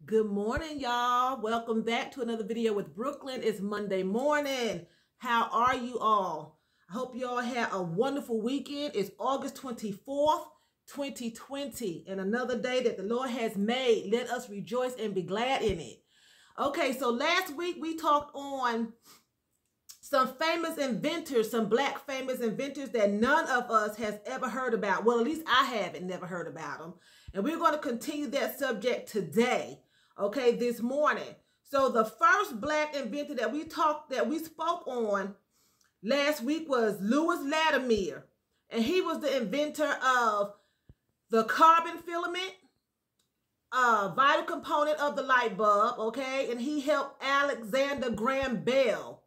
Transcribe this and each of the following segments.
Good morning, y'all. Welcome back to another video with Brooklyn. It's Monday morning. How are you all? I hope you all had a wonderful weekend. It's August 24th, 2020, and another day that the Lord has made. Let us rejoice and be glad in it. Okay, so last week we talked on some famous inventors, some black famous inventors that none of us has ever heard about. Well, at least I haven't never heard about them. And we're going to continue that subject today. Okay, this morning. So the first black inventor that we spoke on last week was Louis Latimer, and he was the inventor of the carbon filament, vital component of the light bulb. Okay, and he helped Alexander Graham Bell.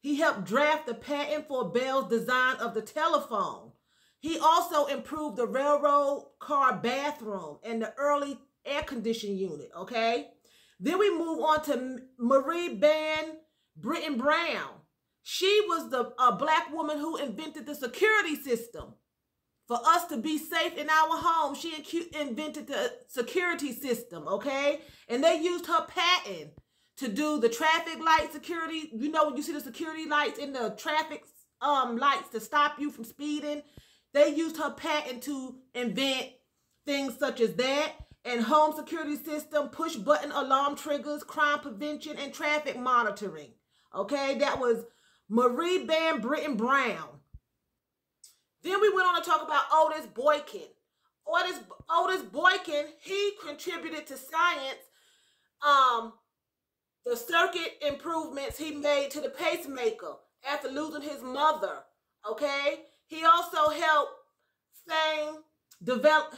He helped draft the patent for Bell's design of the telephone. He also improved the railroad car bathroom and the early air conditioning unit, okay? Then we move on to Marie Van Britton Brown. She was a black woman who invented the security system. For us to be safe in our home, she invented the security system, okay? And they used her patent to do the traffic light security. You know, when you see the security lights in the traffic lights to stop you from speeding, they used her patent to invent things such as that, and home security system, push button alarm triggers, crime prevention, and traffic monitoring. Okay, that was Marie Van Britton Brown. Then we went on to talk about Otis Boykin. Otis Boykin, he contributed to science, the circuit improvements he made to the pacemaker after losing his mother. Okay, he also helped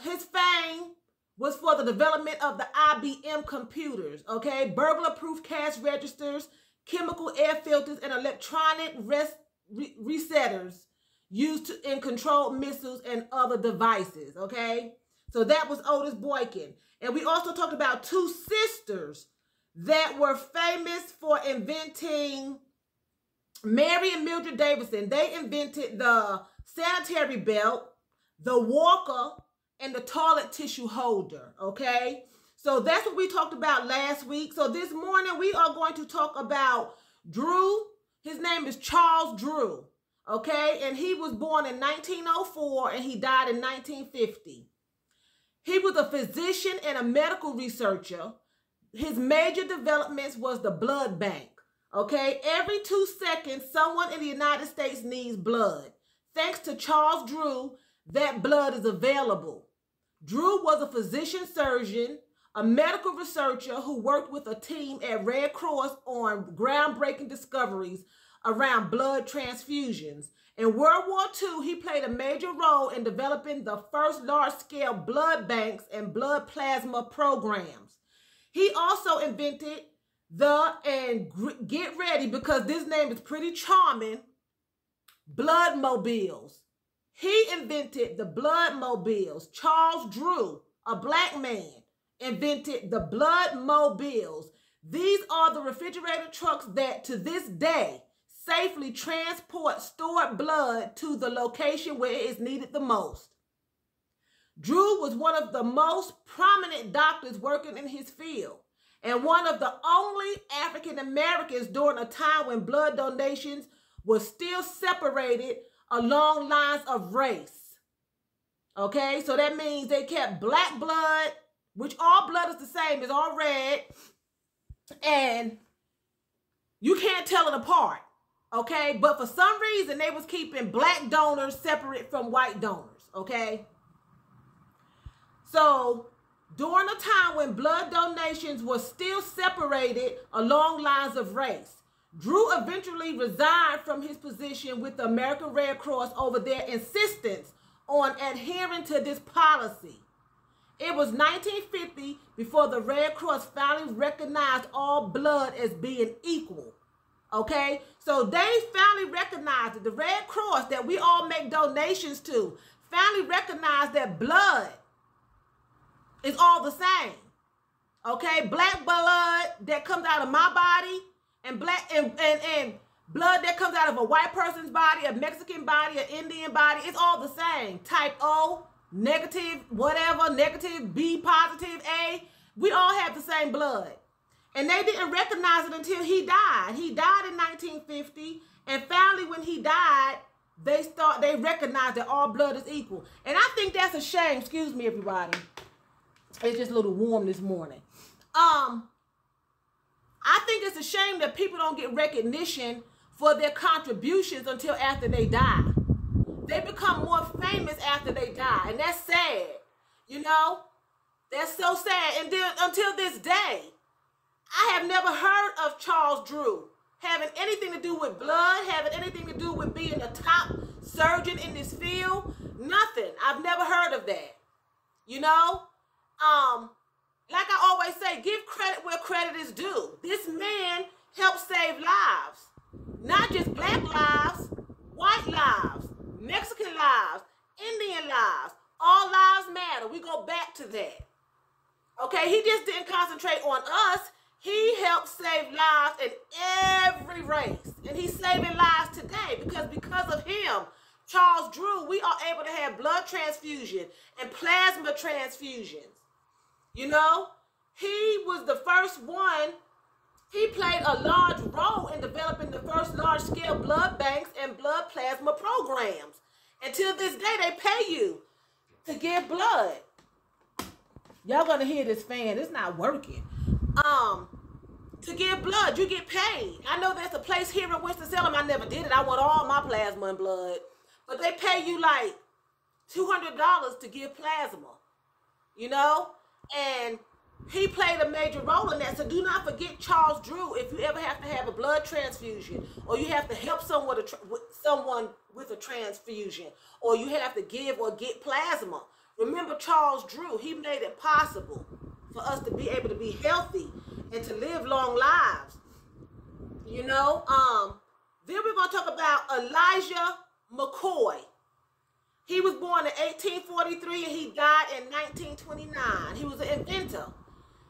his fame was for the development of the IBM computers, okay? Burglar-proof cash registers, chemical air filters, and electronic resetters used in controlled missiles and other devices, okay? So that was Otis Boykin. And we also talked about two sisters that were famous for inventing, Mary and Mildred Davidson. They invented the sanitary belt, the walker, and the toilet tissue holder, okay? So that's what we talked about last week. So this morning we are going to talk about Drew. His name is Charles Drew, okay? And he was born in 1904 and he died in 1950. He was a physician and a medical researcher. His major developments was the blood bank, okay? Every 2 seconds, someone in the United States needs blood. Thanks to Charles Drew, that blood is available. Drew was a physician surgeon, a medical researcher who worked with a team at Red Cross on groundbreaking discoveries around blood transfusions. In World War II, he played a major role in developing the first large-scale blood banks and blood plasma programs. He also invented and get ready because this name is pretty charming, bloodmobiles. He invented the bloodmobiles. Charles Drew, a black man, invented the bloodmobiles. These are the refrigerated trucks that to this day safely transport stored blood to the location where it is needed the most. Drew was one of the most prominent doctors working in his field and one of the only African Americans during a time when blood donations were still separated along lines of race. Okay, so that means they kept black blood, which all blood is the same, is all red, and you can't tell it apart. Okay, but for some reason they was keeping black donors separate from white donors. Okay, so during a time when blood donations were still separated along lines of race, Drew eventually resigned from his position with the American Red Cross over their insistence on adhering to this policy. It was 1950 before the Red Cross finally recognized all blood as being equal. Okay, so they finally recognized it. The Red Cross that we all make donations to finally recognized that blood is all the same. Okay, black blood that comes out of my body and blood that comes out of a white person's body, a Mexican body, an Indian body, it's all the same. Type O, negative, whatever, negative, B positive, A, We all have the same blood. And they didn't recognize it until he died. He died in 1950, and finally when he died, they recognized that all blood is equal. And I think that's a shame. Excuse me, everybody. It's just a little warm this morning. I think it's a shame that people don't get recognition for their contributions until after they die. They become more famous after they die, and that's sad. You know, that's so sad. And then until this day, I have never heard of Charles Drew having anything to do with blood, having anything to do with being a top surgeon in this field. Nothing. I've never heard of that. You know, like I always say, give credit where credit is due. This man helped save lives. Not just black lives, white lives, Mexican lives, Indian lives. All lives matter. We go back to that. Okay, he just didn't concentrate on us. He helped save lives in every race. And he's saving lives today because of him, Charles Drew, we are able to have blood transfusion and plasma transfusions. You know, he was the first one. He played a large role in developing the first large-scale blood banks and blood plasma programs. Until this day, they pay you to give blood. Y'all gonna hear this fan. It's not working. To give blood, you get paid. I know there's a place here in Winston-Salem. I never did it. I want all my plasma and blood. But they pay you like $200 to give plasma. You know? And he played a major role in that. So do not forget Charles Drew if you ever have to have a blood transfusion, or you have to help someone with a transfusion, or you have to give or get plasma. Remember Charles Drew. He made it possible for us to be able to be healthy and to live long lives. You know, then we're going to talk about Elijah McCoy. He was born in 1843 and he died in 1929. He was an inventor.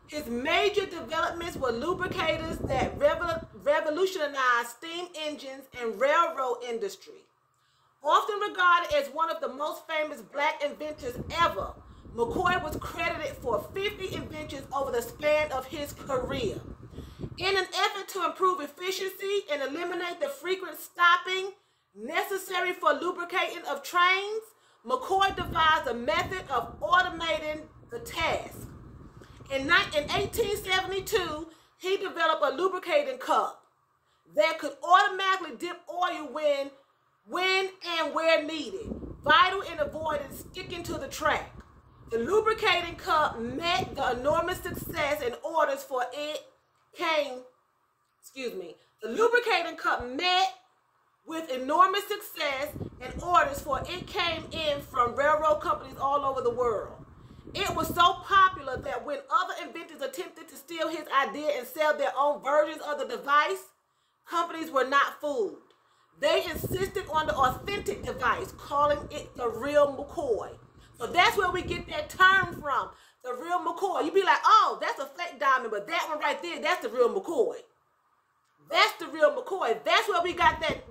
His major developments were lubricators that revolutionized steam engines and railroad industry. Often regarded as one of the most famous black inventors ever, McCoy was credited for 50 inventions over the span of his career. In an effort to improve efficiency and eliminate the frequent stopping necessary for lubricating of trains, McCoy devised a method of automating the task. In 1872, he developed a lubricating cup that could automatically dip oil when and where needed, vital in avoiding sticking to the track. The lubricating cup met the enormous success and orders for it came, the lubricating cup met with enormous success and orders for it came in from railroad companies all over the world. It was so popular that when other inventors attempted to steal his idea and sell their own versions of the device, companies were not fooled. They insisted on the authentic device, calling it the real McCoy. So that's where we get that term from, the real McCoy. You be like, oh, that's a fake diamond, but that one right there, that's the real McCoy. That's the real McCoy. That's where we got that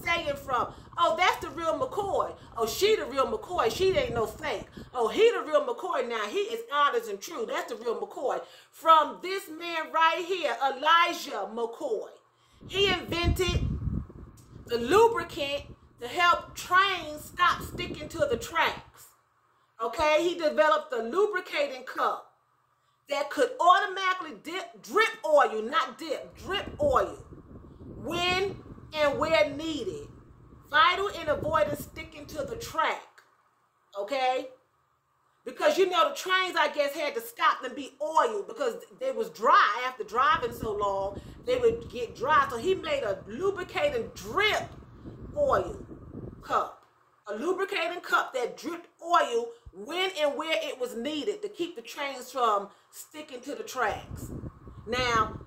saying from. Oh, that's the real McCoy. Oh, she the real McCoy. She ain't no fake. Oh, he the real McCoy now. He is honest and true. That's the real McCoy. From this man right here, Elijah McCoy. He invented the lubricant to help trains stop sticking to the tracks. Okay, he developed the lubricating cup that could automatically drip oil, not dip, drip oil, when and where needed. Vital in avoiding sticking to the track, okay? Because, you know, the trains, I guess, had to stop and be oiled because they was dry. After driving so long, they would get dry. So he made a lubricating drip oil cup. A lubricating cup that dripped oil when and where it was needed to keep the trains from sticking to the tracks. Now,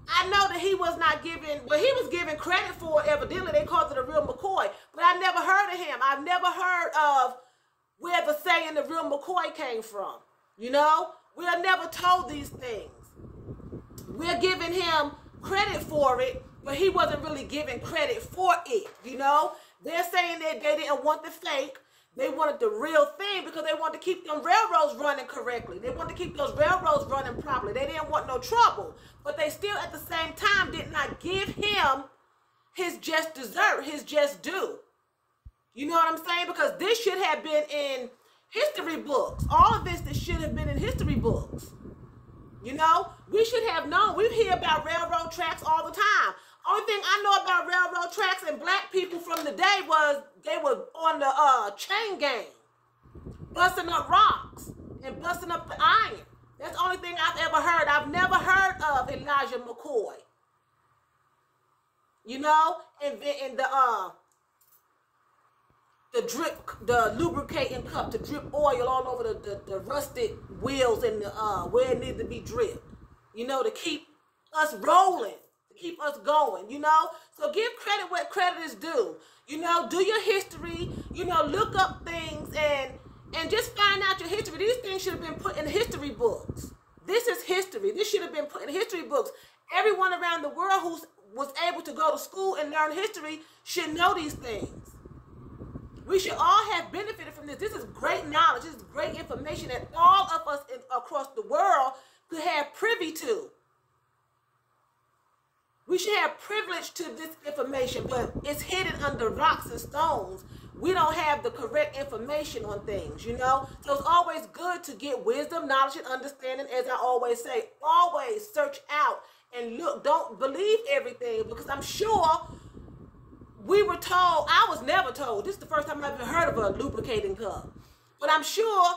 I know that he was not given, well, he was given credit for it, evidently. They called it a real McCoy, but I never heard of him. I've never heard of where the saying the real McCoy came from. You know, we are never told these things. We're giving him credit for it, but he wasn't really given credit for it, you know. They're saying that they didn't want the fake. They wanted the real thing because they wanted to keep them railroads running correctly. They wanted to keep those railroads running properly. They didn't want no trouble. But they still, at the same time, did not give him his just dessert, his just due. You know what I'm saying? Because this should have been in history books. All of this should have been in history books. You know, we should have known. We hear about railroad tracks all the time. Only thing I know about railroad tracks and black people from the day was they were on the chain gang, busting up rocks and busting up the iron. That's the only thing I've ever heard. I've never heard of Elijah McCoy. You know, and the lubricating cup to drip oil all over the rusted wheels and where it needed to be dripped. You know, to keep us rolling. Keep us going, you know? So give credit where credit is due. You know, do your history, you know, look up things and just find out your history. These things should have been put in history books. This is history. This should have been put in history books. Everyone around the world who was able to go to school and learn history should know these things. We should all have benefited from this. This is great knowledge. This is great information that all of us across the world could have privy to. We should have privilege to this information, but it's hidden under rocks and stones. We don't have the correct information on things, you know? So it's always good to get wisdom, knowledge, and understanding. As I always say, always search out and look. Don't believe everything, because I'm sure we were told. I was never told. This is the first time I've ever heard of a lubricating cup. But I'm sure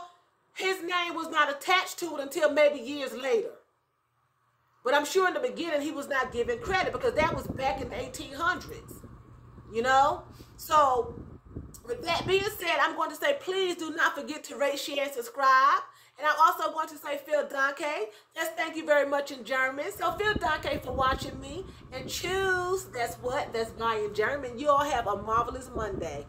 his name was not attached to it until maybe years later. But I'm sure in the beginning he was not given credit because that was back in the 1800s, you know? So with that being said, I'm going to say, please do not forget to rate, share, and subscribe. And I'm also going to say, vielen Dank. That's thank you very much in German. So vielen Dank for watching me. And choose, that's what? That's why in German. You all have a marvelous Monday.